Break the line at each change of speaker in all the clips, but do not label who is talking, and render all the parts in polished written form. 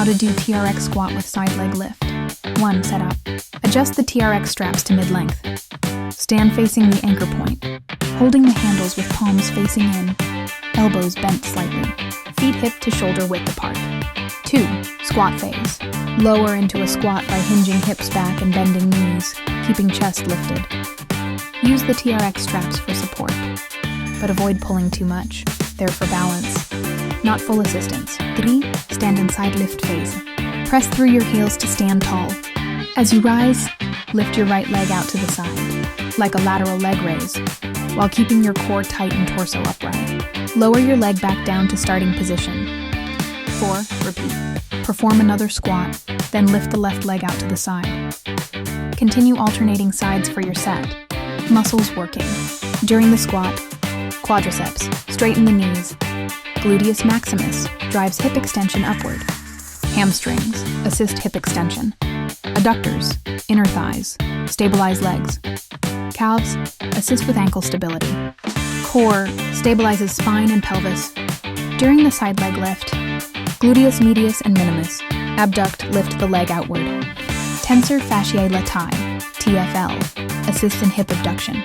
How to do TRX squat with side leg lift. 1. Setup. Adjust the TRX straps to mid-length. Stand facing the anchor point, holding the handles with palms facing in, elbows bent slightly, feet hip to shoulder width apart. 2. Squat phase. Lower into a squat by hinging hips back and bending knees, keeping chest lifted. Use the TRX straps for support, but avoid pulling too much. They're for balance, not full assistance. 3. Stand in side lift phase. Press through your heels to stand tall. As you rise, lift your right leg out to the side, like a lateral leg raise, while keeping your core tight and torso upright. Lower your leg back down to starting position. 4. Repeat. Perform another squat, then lift the left leg out to the side. Continue alternating sides for your set. Muscles working. During the squat, quadriceps, straighten the knees. Gluteus maximus drives hip extension upward. Hamstrings, assist hip extension. Adductors, inner thighs, stabilize legs. Calves, assist with ankle stability. Core, stabilizes spine and pelvis. During the side leg lift, gluteus medius and minimus, abduct, lift the leg outward. Tensor fasciae latae, TFL, assist in hip abduction.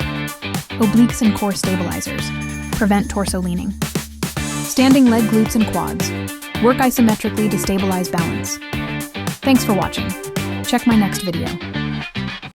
Obliques and core stabilizers, prevent torso leaning. Standing leg glutes and quads, work isometrically to stabilize balance. Thanks for watching. Check my next video.